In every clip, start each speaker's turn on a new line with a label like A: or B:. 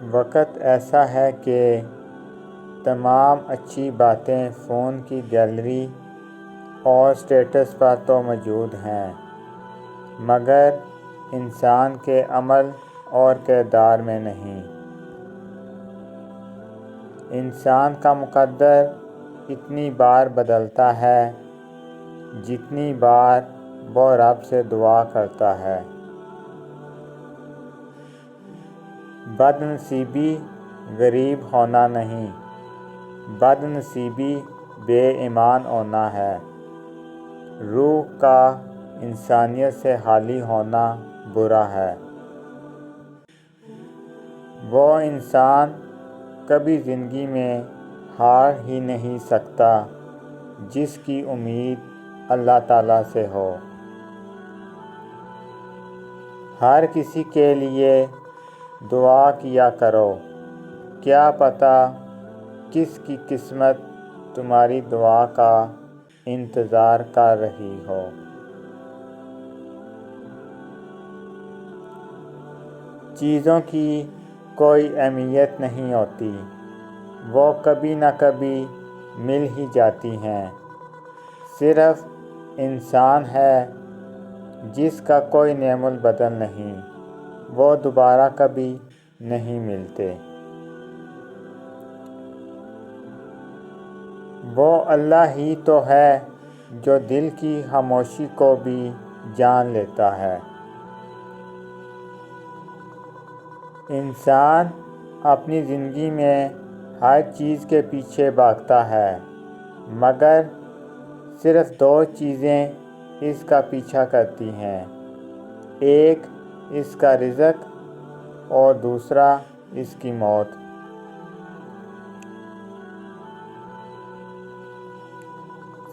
A: وقت ایسا ہے کہ تمام اچھی باتیں فون کی گیلری اور سٹیٹس پر تو موجود ہیں، مگر انسان کے عمل اور کردار میں نہیں۔ انسان کا مقدر اتنی بار بدلتا ہے جتنی بار وہ رب سے دعا کرتا ہے۔ بد نصیبی غریب ہونا نہیں، بد نصیبی بے ایمان ہونا ہے۔ روح کا انسانیت سے خالی ہونا برا ہے۔ وہ انسان کبھی زندگی میں ہار ہی نہیں سکتا جس کی امید اللہ تعالیٰ سے ہو۔ ہر کسی کے لیے دعا کیا کرو، کیا پتہ کس کی قسمت تمہاری دعا کا انتظار کر رہی ہو۔ چیزوں کی کوئی اہمیت نہیں ہوتی، وہ کبھی نہ کبھی مل ہی جاتی ہیں۔ صرف انسان ہے جس کا کوئی نعم البدل نہیں، وہ دوبارہ کبھی نہیں ملتے۔ وہ اللہ ہی تو ہے جو دل کی خاموشی کو بھی جان لیتا ہے۔ انسان اپنی زندگی میں ہر چیز کے پیچھے بھاگتا ہے، مگر صرف دو چیزیں اس کا پیچھا کرتی ہیں، ایک اس کا رزق اور دوسرا اس کی موت۔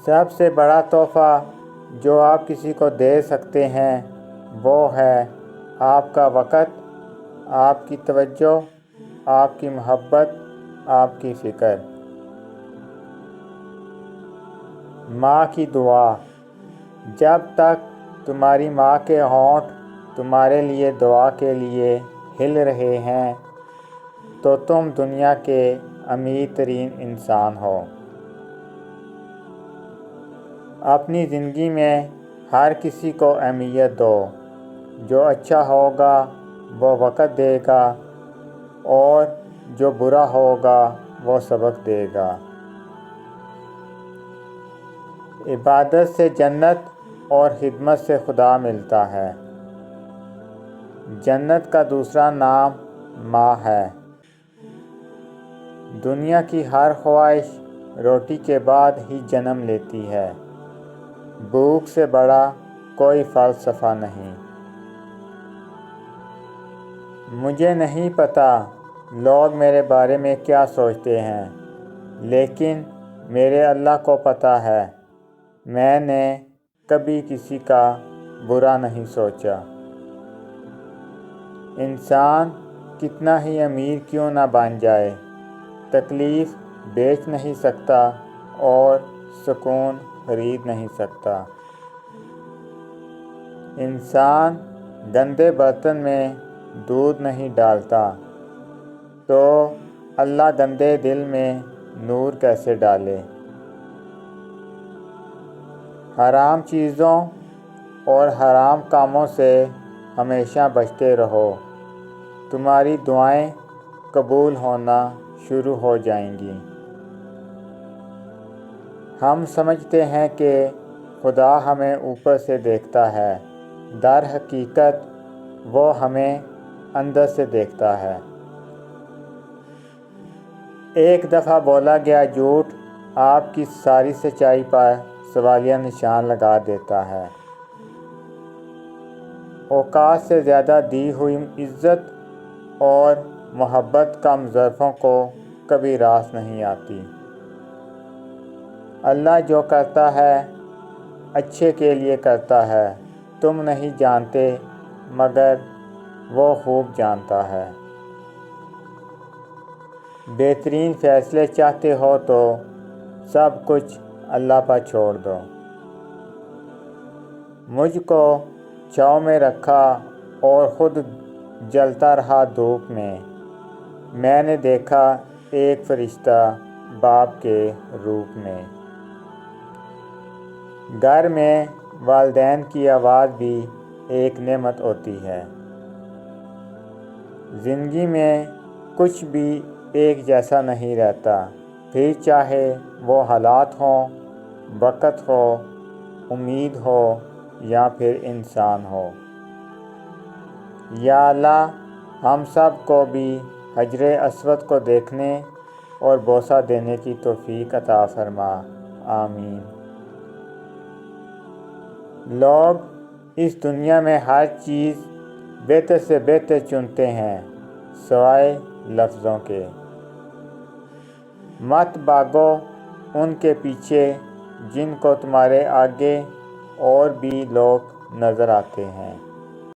A: سب سے بڑا تحفہ جو آپ کسی کو دے سکتے ہیں وہ ہے آپ کا وقت، آپ کی توجہ، آپ کی محبت، آپ کی فکر۔ ماں کی دعا، جب تک تمہاری ماں کے ہونٹ تمہارے لیے دعا کے لیے ہل رہے ہیں تو تم دنیا کے امیر ترین انسان ہو۔ اپنی زندگی میں ہر کسی کو اہمیت دو، جو اچھا ہوگا وہ وقت دے گا اور جو برا ہوگا وہ سبق دے گا۔ عبادت سے جنت اور خدمت سے خدا ملتا ہے۔ جنت کا دوسرا نام ماں ہے۔ دنیا کی ہر خواہش روٹی کے بعد ہی جنم لیتی ہے۔ بھوک سے بڑا کوئی فلسفہ نہیں۔ مجھے نہیں پتا لوگ میرے بارے میں کیا سوچتے ہیں، لیکن میرے اللہ کو پتہ ہے، میں نے کبھی کسی کا برا نہیں سوچا۔ انسان کتنا ہی امیر کیوں نہ بن جائے، تکلیف بیچ نہیں سکتا اور سکون خرید نہیں سکتا۔ انسان گندے برتن میں دودھ نہیں ڈالتا، تو اللہ گندے دل میں نور کیسے ڈالے۔ حرام چیزوں اور حرام کاموں سے ہمیشہ بچتے رہو، تمہاری دعائیں قبول ہونا شروع ہو جائیں گی۔ ہم سمجھتے ہیں کہ خدا ہمیں اوپر سے دیکھتا ہے، در حقیقت وہ ہمیں اندر سے دیکھتا ہے۔ ایک دفعہ بولا گیا جھوٹ آپ کی ساری سچائی پر سوالیہ نشان لگا دیتا ہے۔ اوقات سے زیادہ دی ہوئی عزت اور محبت کم ظرفوں کو کبھی راس نہیں آتی۔ اللہ جو کرتا ہے اچھے کے لیے کرتا ہے، تم نہیں جانتے مگر وہ خوب جانتا ہے۔ بہترین فیصلے چاہتے ہو تو سب کچھ اللہ پر چھوڑ دو۔ مجھ کو چھاؤں میں رکھا اور خود جلتا رہا دھوپ میں، میں نے دیکھا ایک فرشتہ باپ کے روپ میں۔ گھر میں والدین کی آواز بھی ایک نعمت ہوتی ہے۔ زندگی میں کچھ بھی ایک جیسا نہیں رہتا، پھر چاہے وہ حالات ہوں، وقت ہو، امید ہو یا پھر انسان ہو۔ یا اللہ ہم سب کو بھی حجر اسود کو دیکھنے اور بوسہ دینے کی توفیق عطا فرما، آمین۔ لوگ اس دنیا میں ہر چیز بہتر سے بہتر چنتے ہیں سوائے لفظوں کے۔ مت بھاگو ان کے پیچھے جن کو تمہارے آگے اور بھی لوگ نظر آتے ہیں۔